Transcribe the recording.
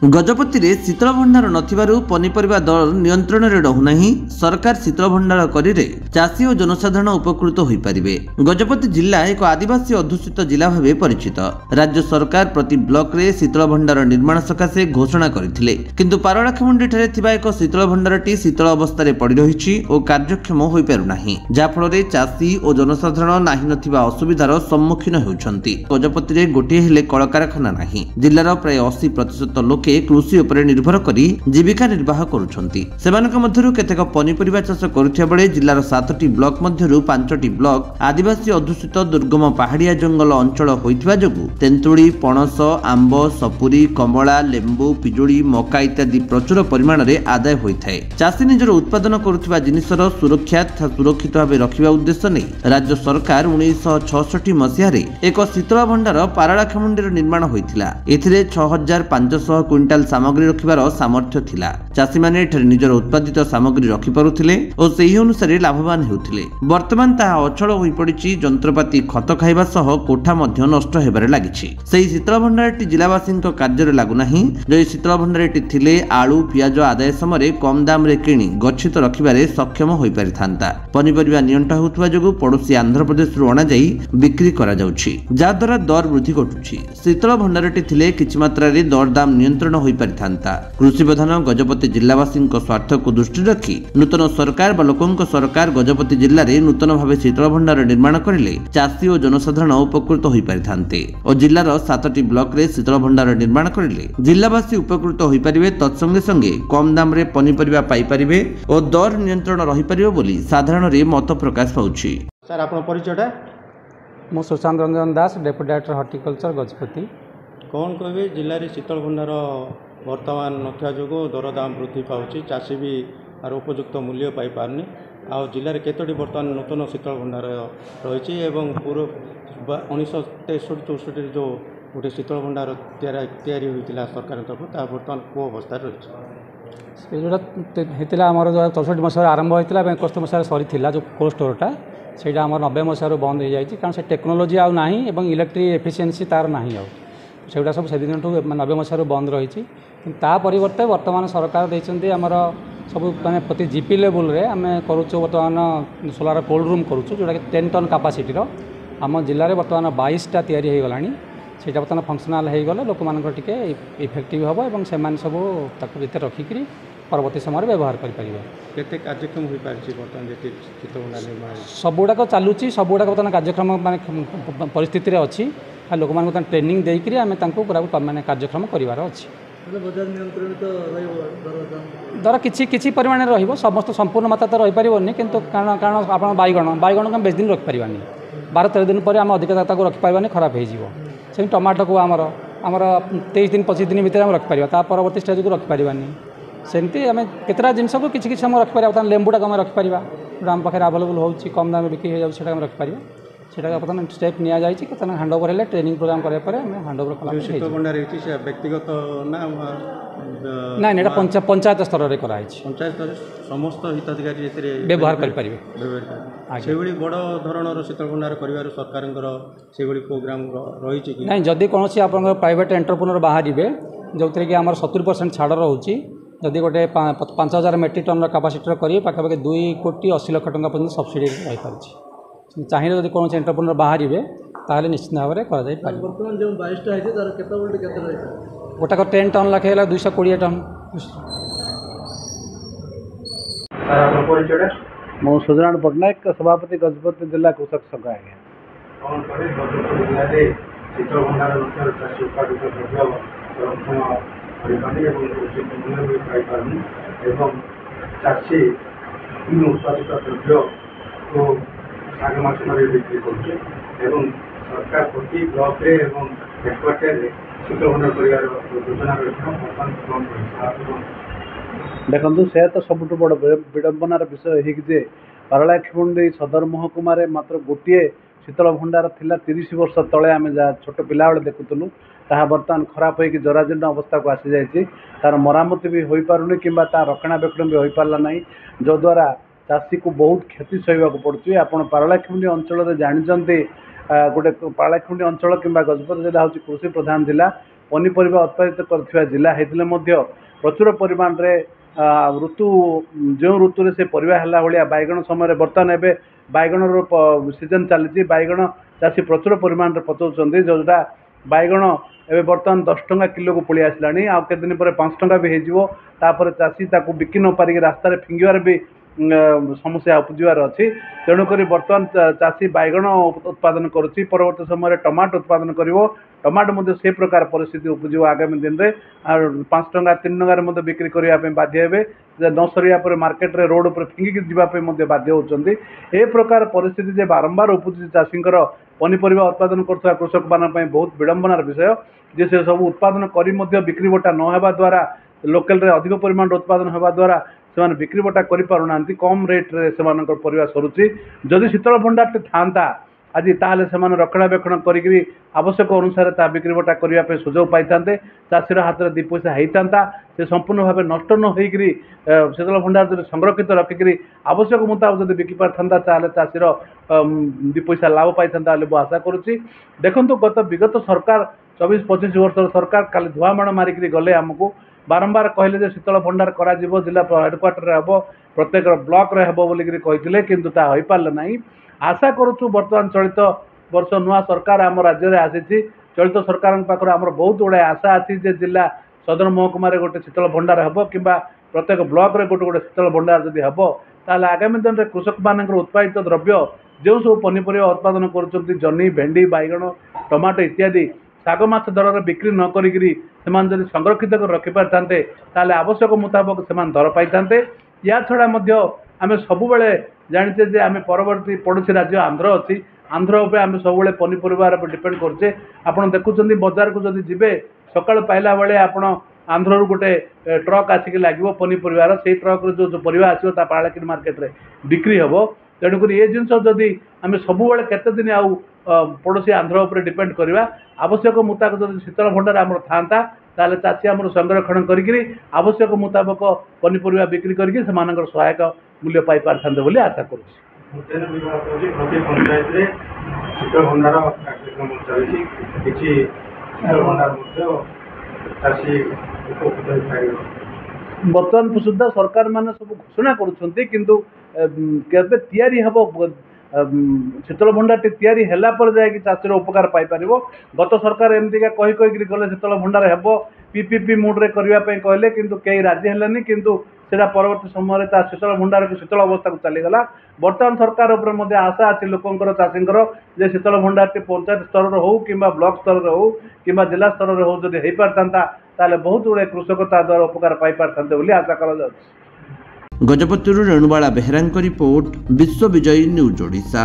गजपति रे शीतल भंडार नथिबारु पनीपरिबा दर नियंत्रण रे रहुनाही। सरकार शीतल भंडार करिरे चाषी और जनसाधारण उपकृत होई परिबे। गजपति जिला एक आदिवासी अध्युषित जिला भावे परिचित। राज्य सरकार प्रति ब्लॉक रे शीतल भंडार निर्माण सकाशे घोषणा करथिले, किंतु पारलाखेमुंडी ठारे थिबा एक शीतल भंडारटी शीतल अवस्था रे पड़ी रहिछि और कार्यक्षम होई पारु नाही, जा फल रे चाषी और जनसाधारण नाही नथिबा असुविधार सम्मुखीन हेउछंती। गजपति रे गोटिए हेले कलकारखाना नाही। जिल्लार प्राय 80% लोक कृषि उपरे निर्भर करी जीविका निर्वाह करुछंती। सेमानक मध्यरु केतेक पनीपरिबा चाष करुथिया बेले जिल्लार 7टी ब्लॉक मध्यरु 5टी ब्लॉक आदिवासी अध्युषित दुर्गम पहाड़िया जंगल अंचल होइथिबा जोगु तेंतुली, पणस, आंब, सपुरी, कमला, लेंबू, पिजुड़ी, मका इत्यादि प्रचुर परिमाण रे आदाय होइथाय। चाषी निजर उत्पादन करुथिबा जिनिसर सुरक्षा तथा सुरक्षित भावे रखिबा उद्देश्य नै राज्य सरकार 1966 मसिहा रे एक शीतल भंडार पारलाखेमुंडी निर्माण होइथिला। एथिरे 6500 क्विंटाल सामग्री रखिबार सामर्थ्य थिला। चाषी माने एठारे निजर उत्पादित सामग्री रखि पारुथिले और सेही अनुसार लाभवान हेउथिले। वर्तमान ताहा अचल होई पड़िछि। जंत्रपाति खत खाइबा सह कोठा मध्य नष्ट हेबारे लागिछि। सेही शीतल भंडारटी जिलावासींक कार्य लागू नाही। जे शीतल भंडारटी थिले आलू, पियाज आदाय समय कम दाम रे किणी गच्छित रखिबारे सक्षम होई परिथांता। पनीपरिबा नियंत्रण होउथबा जोगु पड़ोसी आंध्र प्रदेश रु अणा जाई बिक्री करा जाउछि, जा द्वारा दर वृद्धि घटुछि। शीतल भंडारटी थिले किछि मात्रा रे दर दाम नियंत्रण होई परिथांता। कृषि प्रधान गजपति जिल्लावासी स्वार्थ को दृष्टि रखी नूतन सरकार व लोकंक सरकार गजपति जिल्ला रे नूतन भावे शीतल भंडार निर्माण करिले चाषी और जनसाधारण उपकृत होई परिथांते और जिल्लार 7टी ब्लॉक रे शीतल भंडार निर्माण करिले जिल्लावासी उपकृत होई परिबे। तत्संगे संगे कम दाम रे पनीपरिबा पाई परिबे और दर नियंत्रण रही परिबे बोली साधारण रे मत प्रकाश पाउछि। सर आपन परिचयटा? मो सुशांत रंजन दास, डेप्यूटी डायरेक्टर हॉर्टिकल्चर गजपति। कौन कहबे जिले में शीतल भंडार वर्तमान नथिया जो दरदाम वृद्धि पाँच चाषी भी आर उपयुक्त मूल्य पाई पारनी आ जिले में केतोटी वर्तमान नूतन शीतल भंडार रही पूर्व 1963-64 जो गोटे शीतल भंडार तैयारी होता सरकार तरफ ता बर्तमान को अवस्था रही जोटा आमर जो 64 मसीह आरंभ होता 61 मसीह सरी जो कोल्ड स्टोरटा से 90 मसीह बंद हो जाए कारण से टेक्नोलोजी आउ ना इलेक्ट्रिक एफिशिएंसी तार ना आउ सेगुड़ा सब से दिन 90 मसीह बंद रही। ता परिवर्ते वर्तमान सरकार देते आमर सब मैंने प्रति जीपी लेवल रे आम करुचु वर्तमान सोलार कोल्ड रूम करुचु जोटा कि 10 टन कैपेसिटी आम जिले में वर्तमान 22टा तैयारी हो गलानी। सेटा बर्तमान फंक्शनाल हो गले लोक मान टिके इफेक्टिव हम और से भर रखिक परवर्ती समय व्यवहार करें। कार्यक्रम हो पार्टन सबुड़ाक चलुची सबुड़ाक बर्तमान कार्यक्रम माने परिस्थिति अच्छी लोक मान ट्रेनिंग देकर आम पूरा माने कार्यक्रम करार अच्छी। दर किसी परिमाण रही समस्त संपूर्ण मात्रा तो रही पारनी कि कारण आप बैगण को बेस दिन रखिपारानी 12-13 दिन पर आम अधिक को रखिपारानी खराब हो। टमाटो को आमर 23 दिन 25 दिन भितर रखिपर ता परवर्ती स्टेज को रखिपारानी सेमती आम केतटा जिनस को किसी किसी रखिपर लेंबूटा आम रखिपर जो आम पाखे आवेलेबल हो कम दाम बिक्री हो जाए रखिपर से बर्तमान स्टेप नि जाए हैंड ओवर है ट्रेनिंग प्रोग्राम कराया हैंड ओवर व्यक्तिगत ना ना पंचायत स्तर में कराई पंचायत स्तर समस्त हिताधिकारी व्यवहार करें बड़ धरण शीतल भंडार कर सरकार प्रोग्राम रही ना जदि कौन आप प्राइवेट एंटरप्रेन्योर बाहर जो थे कि आम 70% छाड़ रोचे जदि गोटे 5000 मेट्रिक टन कैपेसिटी करेंगे पाखापाखि 2,80,00,000 टका पर्यटन सब्सिडी रही पारे। चाहिए जब कौन एंटरप्रेन्योर बाहर ताहले निश्चित भाव में गोटाक 10 टन लाखे 220 टन। मो सुधराण पट्टनायक सभापति गजपति जिला कृषक संघ। चाषी उत्पादित द्रव्य को आग माध्यम बिक्री करुचे सरकार प्रति ब्लॉक हेडक्वार्टर शीतल भंडार कर योजना देखु से तो सबुठ बड़ विडंबनार विषय है पारलाखेमुंडी सदर महकुमा मात्र गोटे शीतल भंडार थिला 30 वर्ष तले आम जहाँ छोट पिला बेले देखुलु ताहा बर्तमान खराब होगी जराजीर्ण अवस्था को आसी जाइए तार मरामती भी हो पारुनी कि रक्षणाबेक्षण भी हो पारा ना जो द्वारा चाषी को बहुत क्षति सहवाक पड़ुଛି। आपण पारलाखेमुंडी अंचल जानते गोटे पारलाखेमुंडी अंचल कि गजपति जिला हूँ कृषि प्रधान जिला पनीपरिबा उत्पादित करथिबा जिला हेतिले मध्य प्रचुर परिमाण रे ऋतु जो ऋतु रे से परिबा हला भलिया बैगण समय बर्तमान एबे बैगण रो सीजन चली बैगण चाषी प्रचुर परिमाण रे पचौछन्ती जोटा बैगण एबे बर्तमान 10 टंका किलो को पड़ी आसलानी आ के दिन पर 5 टंका भी हेजिवो तापर चाषी ताकू बिकी न पारिक रास्ता रे फिंगिवार भी समस्या उपजीवार अच्छी तेणुक बर्तमान चाषी बैगण उत्पादन करुच्ची परवर्त समय टमाटो उत्पादन करिवो टमाटो मध्य से प्रकार परिस्थिति उपजीव आगामी दिन में 5 टंका 3 टंकार बिक्री करने बाध्य हे न सरिया पर मार्केट रे रोड पर फिंगिक जावाई बाध्य होती ए प्रकार परिस्थिति जे बारंबार उपजी चाषी पनीपरिबा उत्पादन करथुवा कृषक मानक बहुत विडंबनार विषय जे से सब उत्पादन करी मध्य बिक्री बटा न हेबा द्वारा लोकल रे अधिक परिमाण उत्पादन हेबा द्वारा से बिक्री बटा करि पारुना कम रेट रे से परिबा सरुची जदि शीतल भंडार था आज ताले से रक्षणाबेक्षण करी आवश्यक अनुसार ता बिक्री बटा करने सुजोग पाई था चाषीर हाथ में 2 पैसा होता से संपूर्ण भाव नष्ट न होकरी शीतल भंडार जो संरक्षित रखिकी आवश्यक मुताबक जब बिकी पारता चाषीर 2 पैसा लाभ पाई था आशा करुच्ची देखु गत विगत सरकार 24-25 वर्ष सरकार खाली धुआमाण मारिकी गले आमको बारंबार कहले शीतल भंडार करा जिला हेडक्वार्टर हम प्रत्येक ब्लॉक रे हेबो बोलिकरी कहिथिले किंतु ता होई पारले नाही आशा करूछु वर्तमान चलित वर्ष नुआ सरकार आम राज्य में आसी चलित सरकार पाखर आमर बहुत गुड़ाए आशा अच्छी जे जिला सदर महकुमार गोटे शीतल भंडार हम कि प्रत्येक ब्लॉक रे गोटे गोटे शीतल भंडार जदि हम ताले आगामी दिन में कृषक मान उत्पादित द्रव्य जो सब पनीपरिया उत्पादन कर जन्नी भेंडी बैगण टमाटो इत्यादि शाग माछ दर में बिक्री न करी संरक्षित कर रखिपारे ताले आवश्यक मुताबक से दर पाई था या छड़ा आम सब जाचे जे आम परवर्ती पड़ोसी राज्य आंध्र अच्छी आंध्र आम सब पनीपरिबार डिपेंड करुचे आपड़ देखुं बजार को जब जी सका पाइला बेले आप आंध्र गोटे ट्रक आसिक लगे पनीपरिबार से ट्रक जो परिवा आसो पारालाखिनी मार्केट रे बिक्री हम तेणुक ये जिनस जदि आम सब केते दिन आउ पड़ोसी आंध्र उपर डिपेंड करवा आवश्यक मुताबक जब शीतल भंडार आम था ताले चाषी आम संरक्षण करी आवश्यक मुताबक पनीपरिया बिक्री करके सहायक मूल्य पाई पारथान्ते बोली आशा करुच्ची। उद्यान विभाग प्रति पंचायत रे शीतल भंडार कार्यक्रम चली किसी शीतल भंडार चाषी उपकृत हो बर्तमान सुधा सरकार मान सब घोषणा करुछंती किंतु केबे तैयारी हबो शीतल भंडार तैयारी हैला पर जाय कि चाषीर उपकार पाई परिबो गत सरकार एमतिका कहि कहि गले शीतल भंडार हेबो पीपीपी मोड रे करिया पय कहले किंतु केही राजी हेलानी किंतु सेटा परवर्ती समय ता शीतल भंडार को शीतल अवस्था को चलीगला बर्तमान सरकार उपर मध्य आशा अच्छी लोकंकर चाषींकर जे शीतल भंडार पंचायत स्तर हो कि ब्लॉक स्तर हो कि जिला स्तर हो जदि हो पारता ताले बहुत गुड़े कृषक ता द्वारा उपकार पाई पारथान्ते बोली आशा करा। गजपतिरु रेणुबाला बेहेरांक रिपोर्ट विश्व विजयी न्यूज ओडिशा।